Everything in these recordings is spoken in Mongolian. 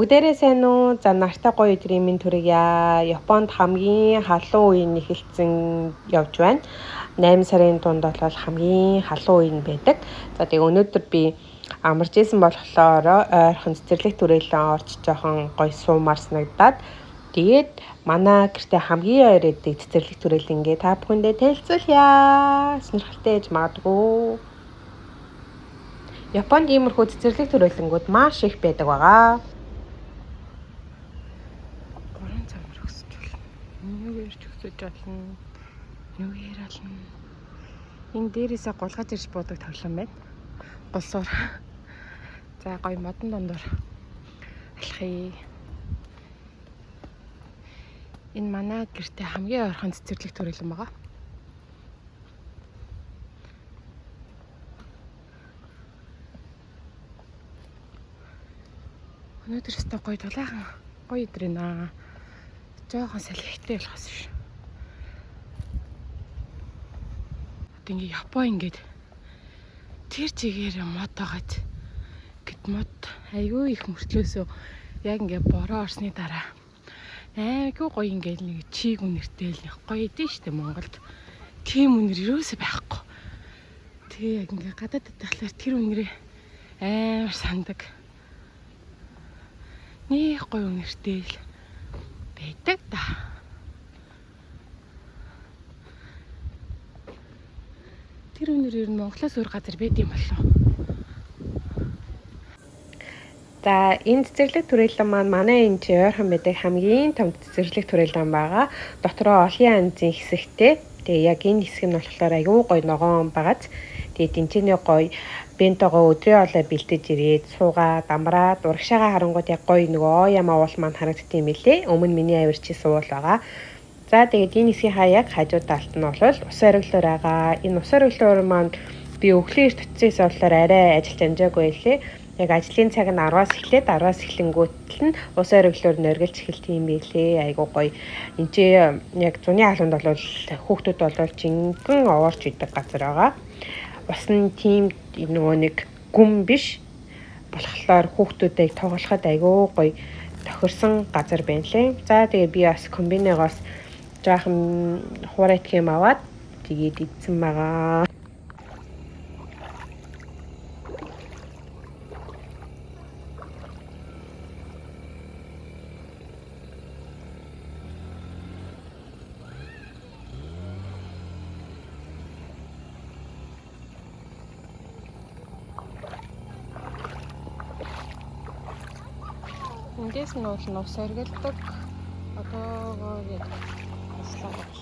Бүгдээрээ сайн уу? За нартай гоё өдрийн минь төргийа. Японд хамгийн халуун үе нь эхэлсэн явж байна. 8 сарын дунд бол хамгийн халуун үе нь байдаг. За тэгээ өнөөдөр би амарч исэн болохоор ойрхон цэцэрлэг түрээлэн орж жоохон гоё суумаар санагдаад тэгээд манай гэртээ хамгийн ойр эдэг цэцэрлэг түрээлэнгээ та бүхэндээ танилцуулъя. Сонирхолтой ээж магадгүй. Японд иймэрхүү цэцэрлэг түрээлэнгүүд маш их байдаг байгаа. Нүгээр ч өсөж болно. Нүгээр болно. Энэ дээрээсээ гулгаж ирж буудаг тоглоом байна. Гулсуур. За гоё модон дондор алхъя. Энэ манай гэртээ хамгийн ойрхон цэцэрлэг түрээлэн байгаа. Өнөөдөр өстой гоё дулаахан гоё өдөр наа. Жоохон салхитай болохоос биш. Одоо ингээ Япон ингээд тэр чигээр мод тагаад гэт мод айгүй их мөртлөөсөө яг ингээ бороо орсны дараа айгүй гоё ингээ нэг чиг үнэртэй л гоё идэв штэ Монголд. Тийм үнэр юусоо байхгүй. Тэгээ яг ингээ гадаад талаар тэр үнэрээ амар сандаг. Нэг гоё үнэртэй л байдаг да. Тэр үнэр ер нь Монголоос өөр газар байд юм болов. За энэ цэцэрлэг түрээлэн маань манай энэ чи ойрхон байдаг хамгийн том цэцэрлэг түрээлэн байгаа. Дотроо олон янзын хэсэгтэй. Тэгээ яг энэ хэсэг нь болохоор аюу гоё ногоон багаз. Тэгээ тэнцэнэ гоё бентогоо өдрийн олоо бэлдэж ирээд суугаад амраад урагшаага харангууд яг гоё нөгөө ямаа уул маань харагддсан юм билэ. Өмнө миний авирчсан уул байгаа. За тэгээд энэ хэсгийн хаяг хажуу талд нь бол ус ориглоор байгаа. Энэ ус ориглоор маань би өглөө эрт утсаас болохоор арай ажилд амжаагүй байлээ. Яг ажлын цаг нь 10-аас эхлээд 10-аас эхлэнгүүтэл нь ус ориглоор нөргөлж эхэлт юм билээ. Айгуу гоё. Энд чи яг зуны халуунд бол хүүхдүүд бол жинхэнэ овоорч идэг газар байгаа. Ус нь тийм нөгөө нэг гүн биш болохоор хүүхдүүдийг тоглоход айгүй гоё тохирсон газар байна лээ. За тэгээ би бас комбинегоос жаахан хуурайт хэм аваад тэгээд идсэн байгаа. Эндээс нь бол нус сэргэлдэг. Одоогоор яг туслаа гэж.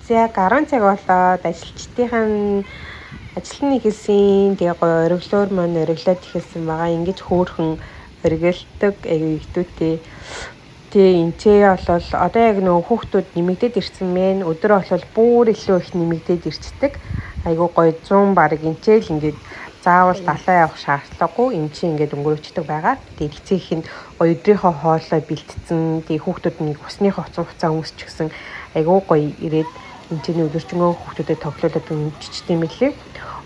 За 10 цаг болоод ажилчдын ажлын эхэлсэн. Тэгээ гоё ориглоор маань ориглоод эхэлсэн байгаа. Ингэж хөөхөн ориглдог аюу ихтүүтэй. Тэгээ энцээ бол одоо яг нөгөө хүүхдүүд нэмэгдээд ирсэн мэн. Өдөр бол бүр илүү их нэмэгдээд ирцдэг. Айгуу гоё 100 баг энцээ л ингээд заавал далаа явах шаардлагагүй. Энд чинь ингээд өнгөрөөчдөг байгаа. Тэгээ эцсийнх нь гоё өдрийнхөө хоолой бэлтцсэн. Тэгээ хүүхдүүд нэг усныхаа хуцаа өмсчихсэн. Айгуу гоё ирээд энэ чинь өдөржингөө хүүхдүүдэд тоглоулаад өмччихдээ юм лээ.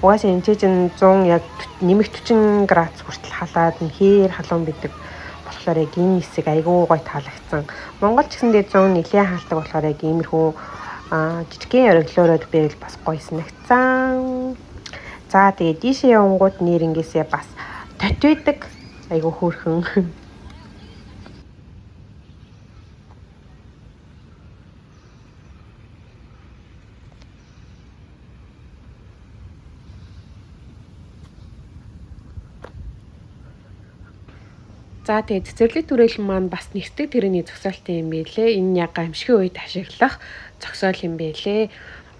Угаасаа энэ чинь 100 яг нэмэх 40 градус хүртэл халаад нэхэр халуун бидэг болохоор яг энэ хэсэг айгүй гоё таалагдсан. Монгол ч гэсэндээ 100 нэлээд хаалтдаг болохоор яг иймэрхүү жижигхэн ориглоороод байвал бас гоё санагцсан. За тэгээ дээшээ явангууд нэрнгээсээ бас тот байдаг. Айгүй хөөрхөн. За тэгээд цэцэрлэг түрээлэн маань бас нэртэй тэрэгний зогсоолтой юм байлээ. Энэ яг гамшигын үед ашиглах зогсоол юм байлээ.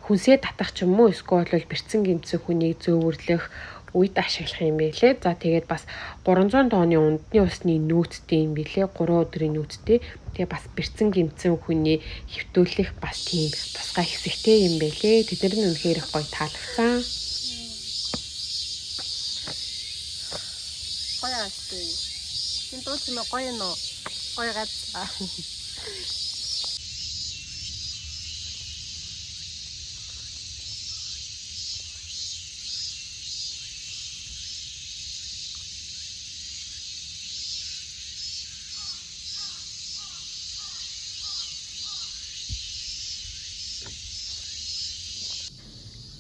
Хүнсээ татах ч юм уу эсвэл бэрцэн гэмтсэн хүнийг зөөвөрлөх үед ашиглах юм байлээ. За тэгээд бас 300 тонны унтны усны нөөцтэй юм байлээ. 3 өдрийн нөөцтэй. Тэгээ бас бэрцэн гэмтсэн хүний хэвтүүлэх бас тийм тусгай хэсэгтэй юм байлээ. Тэд нар нь үнэхээр их гоё таалагдсан. Гоё аштай. Энэ дууч юм гоё нөө. Гоё гад.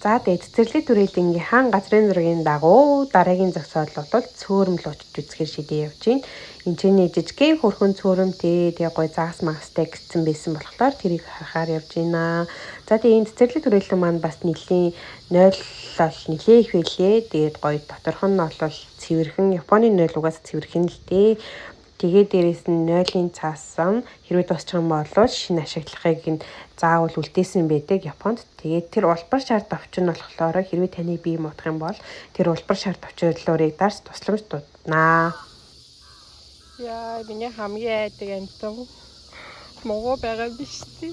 За тэгээд цэцэрлэг түрээлэнгийн хаан газрын зургийн дагуу дараагийн зогсоол бол цөөрөмл очиж үзэхээр шидээ явж байна. Энэчний жижигхэн хөрхөн цөөрөмтэй тэгээ гой загас магастай гиссэн байсан болохоор тэрийг харахаар явж байна. За тэгээд энэ цэцэрлэг түрээлэн маань бас нэлийн 0-ол нэлээ их байлээ. Тэгээд гой доторх нь бол цэвэрхэн Японы 0 угаас цэвэрхэн л дээ. Тэгээд дээрээс нь 0-ын цаасан хэрвээ дуусчих юм бол шинэ ашиглахыг нь заавал үлдээсэн байдаг Японд. Тэгээд тэр улбар шар товч нь болохоор хэрвээ таны бие муудах юм бол тэр улбар шар товчлуурыг дарс тусламж дутнаа. Яа, миний хамгийн айдаг амтан могоо байгаа биш тий.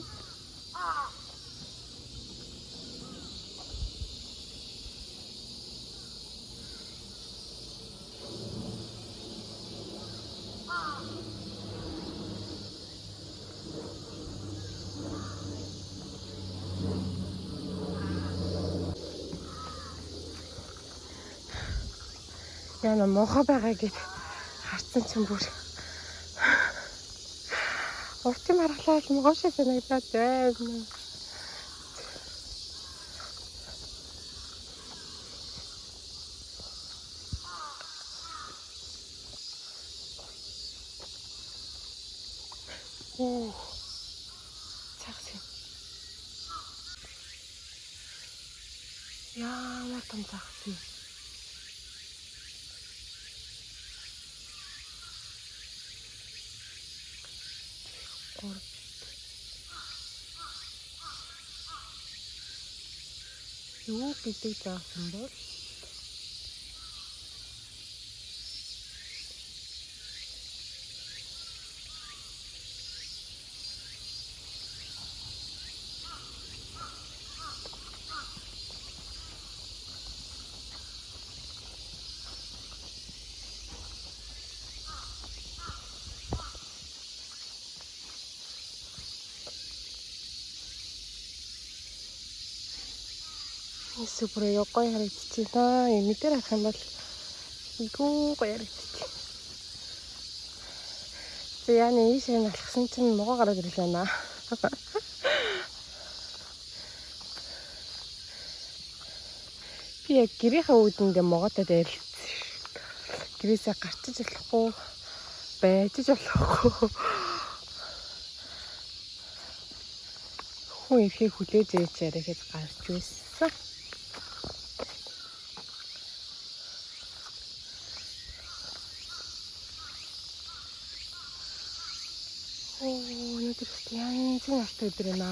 Яна могоо байгаа гэж харсан ч юм бүр уртын маргалал могоо шиг санагдаад байна. Оо. Цагсан. Яа, том цагсан. Юу гэдэг заасан бол супер гоё харагдчихна. Ийм дээр харах юм бол игүү гоё харагдчих. Яаны ийшээ алхсан чинь могоо гараад ирлээ наа. Би яг гэрийнхээ үүдэндээ могоотой дайрлцсан. Гэрээсээ гарчиж болохгүй, байж болохгүй. Хүн ирэхийг хүлээж ээж ярихэд гарч байсан. Өнөөдөр янзын алтай өдөр байна.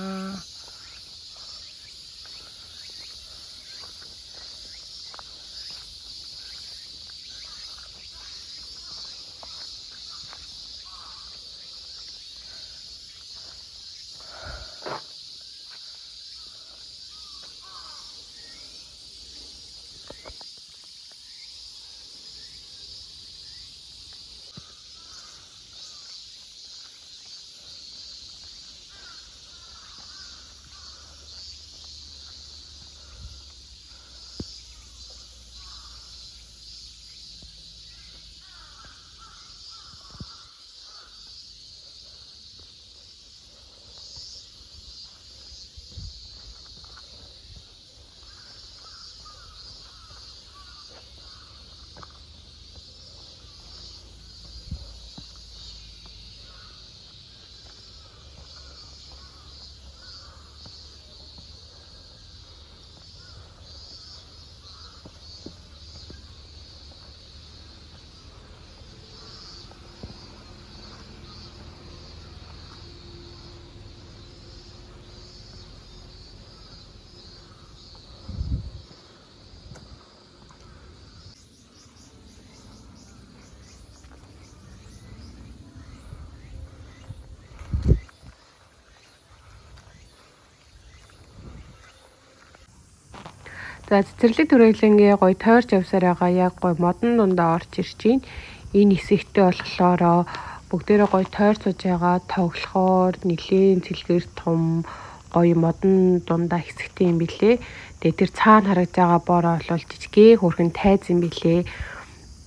За цэцэрлэг түрээлэнгээ гоё тойрч явсаар байгаа яг гоё модон дундаа орж ирж байна. Энэ хэсэгтээ болохоор бүгдээрээ гоё тойрч сууж байгаа тоглохоор нэлийн цэлгэр том гоё модон дундаа хэсэгтэй юм билээ. Тэгээ тэр цаана харагдж байгаа бороо бол жижигхэн хөрхэн тайз юм билээ.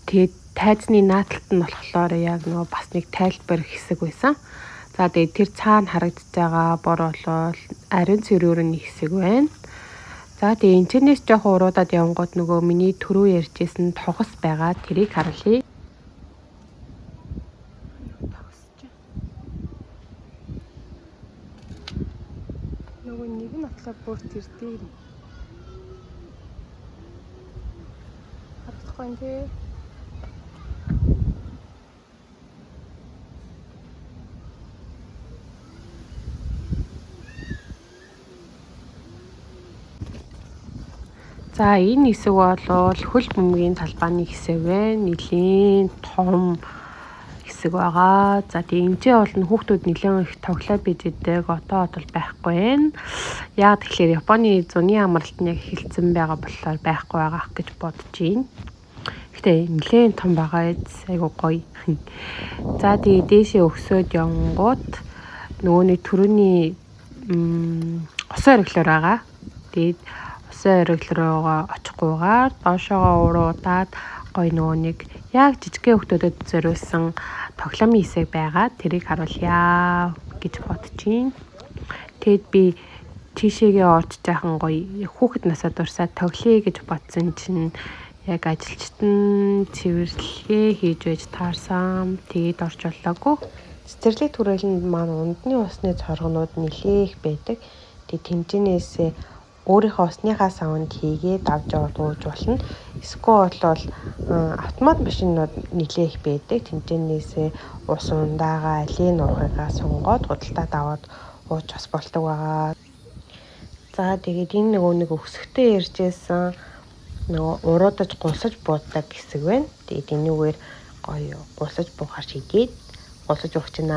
Тэгээд тайзны нааталт нь болохоор яг нөгөө бас нэг тайлбар хэсэг байсан. За тэгээд тэр цаана харагдж байгаа бор бол ариун цэрүүрийн хэсэг байна. За тэгээд энэчнээс жоохон уруудаад явангууд нөгөө миний түрүү ярьжсэн тогос байгаа. Тэрийг харуулъя. Нөгөө нэг нь атлаа бүр тэр дээр. Хатахгүй юм тий. За энэ хэсэг бол хөл бөмбөгийн талбайны хэсэг байна. Нэлийн том хэсэг байгаа. За тэгээ энэ бол хүүхдүүд нэлээд их тоглоод bijдэг. Одоо бол байхгүй байна. Яг тэгэхээр Японы зуны амралт нь яг эхэлсэн байгаа болохоор байхгүй байгаа гэж бодож байна. Гэтэ нэлээд том байгаа эз айгу гоё. За тэгээ дээшээ өгсөд явангууд нөгөө нэг төрөний усан ориглоор байгаа. Тэгээд усан ориглороо очихгүйгээр доошоогоо уруудаад гоё нөгөө нэг яг жижигхэн хүүхдүүдэд зориулсан тоглоомын хэсэг байгаа. Тэрийг харуулъя гэж бодож байна. Тэгэд би тийшээгээ орж жаахан гоё хүүхэд насаад урсаад тоглоё гэж бодсон чинь яг ажилчид нь цэвэрлэгээ хийж байж таарсан. Тэгээд орж болоогүй. Цэцэрлэг түрээлэнд маань ундны усны цоргонууд нэлээх байдаг. Тэгээд тэмцэнээсээ өөрийнхөө усныхаа савнд хийгээд авч явуулж болно. Эсвэл бол автомат машинууд нэлээх байдаг. Тэмцэнээсээ ус ундаага алийн уухыгаа сонгоод худалдаад аваад ууж бас болдог байгаа. За тэгээд энэ нэг өксөгтэй ярьжсэн нөгөө уруудаж гусаж бууддаг хэсэг байна. Тэгээд энүүгээр гоё гусаж буухаар шигээд гусаж уух чинь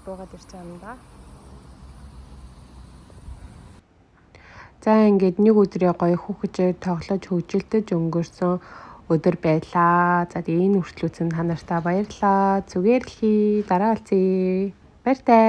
буугаад ирж байгаа юм да. За ингээд нэг өдрийн гоё хүүхэд тоглож хөгжилтөж өнгөрсөн өдөр байлаа. За тэгээ энэ хүртэл үзсэн та нартай баярлалаа. Зүгээрхий дараа уулзъя. Баяртай.